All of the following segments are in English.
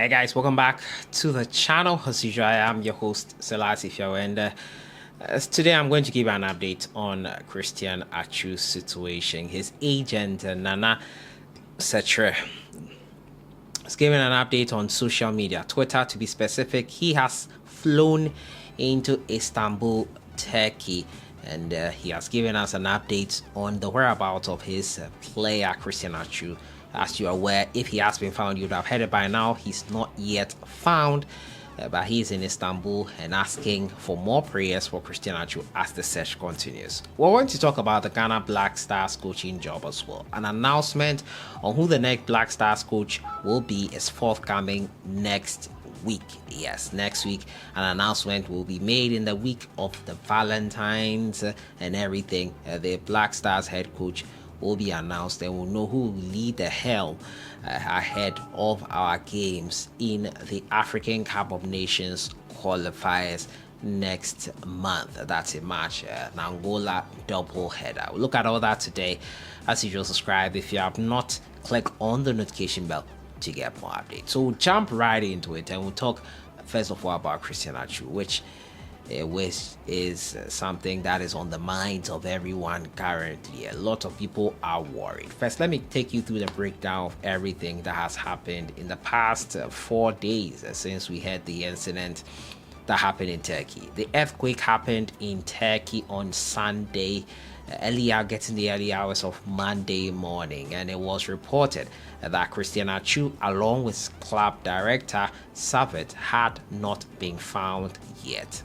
Hey guys, welcome back to the channel. As usual, I am your host, Sellssi, and today I'm going to give an update on Christian Atsu's situation. His agent, Nana Setre, is giving an update on social media, Twitter to be specific. He has flown into Istanbul, Turkey, and he has given us an update on the whereabouts of his player, Christian Atsu. As you are aware, if he has been found, you'd have heard it by now. He's not yet found, but he's in Istanbul and asking for more prayers for Christian Atsu as the search continues. We're going to talk about the Ghana Black Stars coaching job as well. An announcement on who the next Black Stars coach will be is forthcoming next week. Yes, next week an announcement will be made in the week of the Valentines and everything. The Black Stars head coach will be announced and we'll know who will lead the helm ahead of our games in the African Cup of Nations qualifiers next month. That's in March, an Angola double header. We'll look at all that today. As usual, subscribe if you have not. Click on the notification bell to get more updates. So we'll jump right into it and we'll talk first of all about Christian Atsu, which is something that is on the minds of everyone currently. A lot of people are worried. First, let me take you through the breakdown of everything that has happened in the past 4 days since we had the incident that happened in Turkey. The earthquake happened in Turkey on Sunday, getting the early hours of Monday morning, and it was reported that Christian Atsu, along with club director Savit, had not been found yet.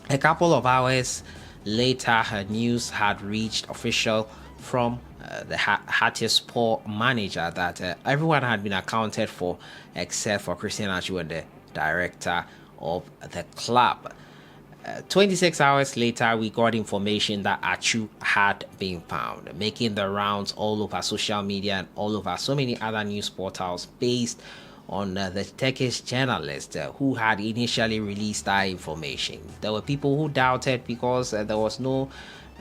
A couple of hours later, news had reached official from the Hattiespor manager that everyone had been accounted for except for Christian Atsu and the director of the club. 26 hours later, we got information that Atsu had been found, making the rounds all over social media and all over so many other news portals based on the Turkish journalist who had initially released that information. There were people who doubted because there was no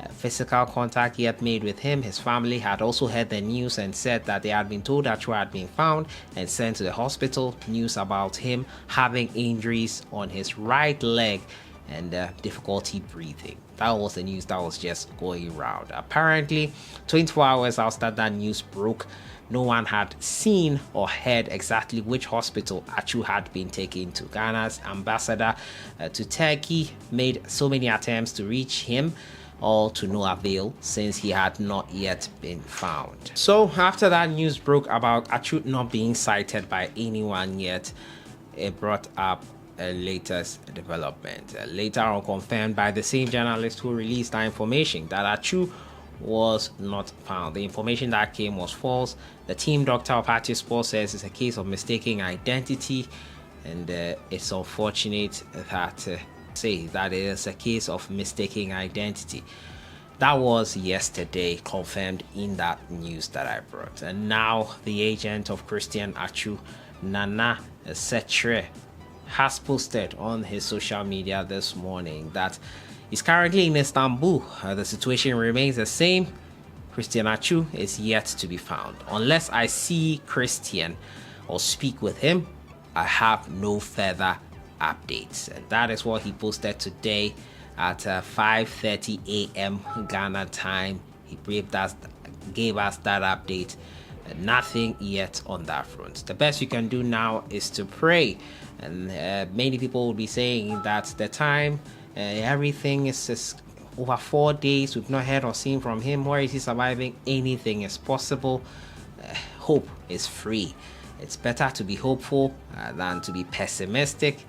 physical contact yet made with him. His family had also heard the news and said that they had been told that Atsu had been found and sent to the hospital. News about him having injuries on his right leg and difficulty breathing. That was the news that was just going around. Apparently, 24 hours after that news broke, no one had seen or heard exactly which hospital Atsu had been taken to. Ghana's ambassador to Turkey made so many attempts to reach him, all to no avail since he had not yet been found. So after that news broke about Atsu not being sighted by anyone yet, it brought up a latest development. Later on confirmed by the same journalist who released that information that Atsu was not found. The information that came was false. The team doctor of Hattiespor says it's a case of mistaken identity, and it's unfortunate that that it is a case of mistaken identity. That was yesterday, confirmed in that news that I brought. And now the agent of Christian Atsu, Nana Setre, has posted on his social media this morning that he's currently in Istanbul. The situation remains the same. Christian Atsu is yet to be found. Unless I see Christian or speak with him, I have no further updates. And that is what he posted today at 5:30 a.m. Ghana time. He gave us that update. Nothing yet on that front. The best you can do now is to pray. And many people will be saying that the time everything is just over 4 days. We've not heard or seen from him. Where is he surviving? Anything is possible. Hope is free. It's better to be hopeful than to be pessimistic.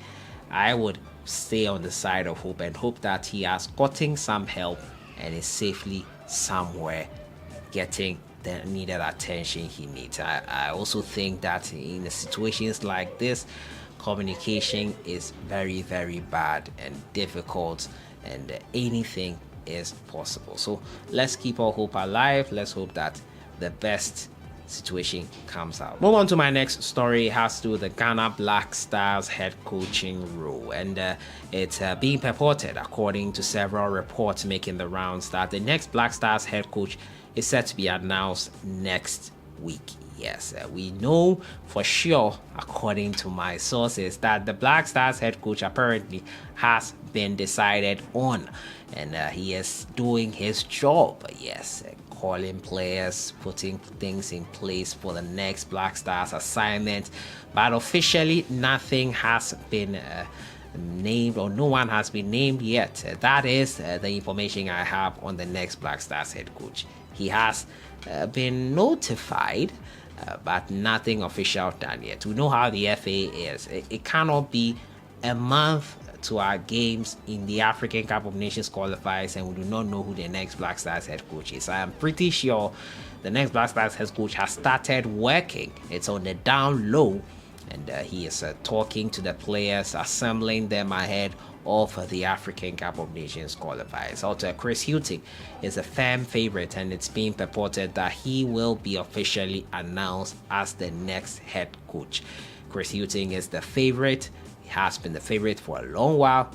I would stay on the side of hope and hope that he has gotten some help and is safely somewhere getting the needed attention he needs. I also think that in situations like this, communication is very, very bad and difficult, and anything is possible. So let's keep our hope alive. Let's hope that the best situation comes out. Move on to my next story. It has to do with the Ghana Black Stars head coaching role, and it's being purported, according to several reports making the rounds, that the next Black Stars head coach is set to be announced next week. Yes, we know for sure, according to my sources, that the Black Stars head coach apparently has been decided on, and he is doing his job. Yes, calling players, putting things in place for the next Black Stars assignment, but officially nothing has been named, or no one has been named yet. That is the information I have on the next Black Stars head coach. He has been notified, but nothing official done yet. We know how the FA is. It cannot be a month to our games in the African Cup of Nations qualifiers and we do not know who the next Black Stars head coach is. I am pretty sure the next Black Stars head coach has started working. It's on the down low, and he is talking to the players, assembling them ahead of the African Cup of Nations qualifiers. Also, Chris Hughton is a fan favorite, and it's being purported that he will be officially announced as the next head coach. Chris Hughton is the favorite. He has been the favorite for a long while.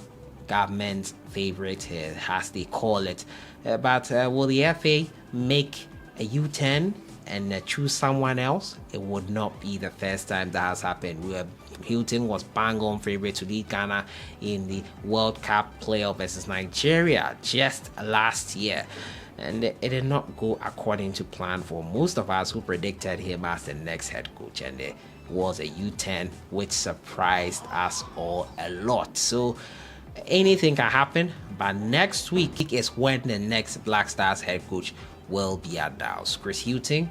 Government's favorite, as they call it. But will the FA make a U-turn and choose someone else? It would not be the first time that has happened. Hilton was bang on favorite to lead Ghana in the World Cup playoff versus Nigeria just last year, and it did not go according to plan for most of us who predicted him as the next head coach, and it was a U-turn which surprised us all a lot. So anything can happen, but next week is when the next Black Stars head coach will be announced. Chris Hughton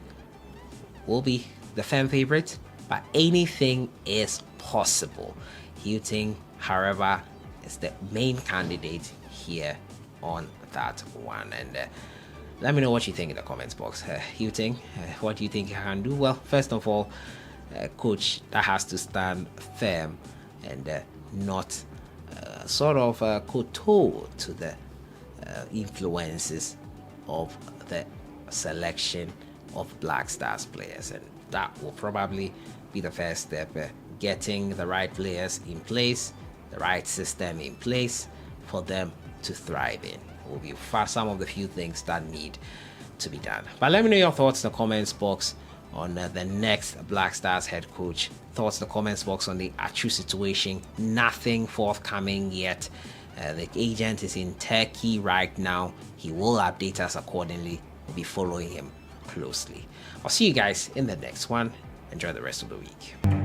will be the fan favorite, but anything is possible. Hughton, however, is the main candidate here on that one. And let me know what you think in the comments box. Hughton, what do you think he can do? Well, first of all, coach that has to stand firm and not sort of kowtow to the influences of the selection of Black Stars players, and that will probably be the first step, getting the right players in place, the right system in place for them to thrive in. Will be some of the few things that need to be done. But let me know your thoughts in the comments box on the next Black Stars head coach. Thoughts in the comments box on the Atsu situation. Nothing forthcoming yet. The agent is in Turkey right now. He will update us accordingly. We'll be following him closely. I'll see you guys in the next one. Enjoy the rest of the week.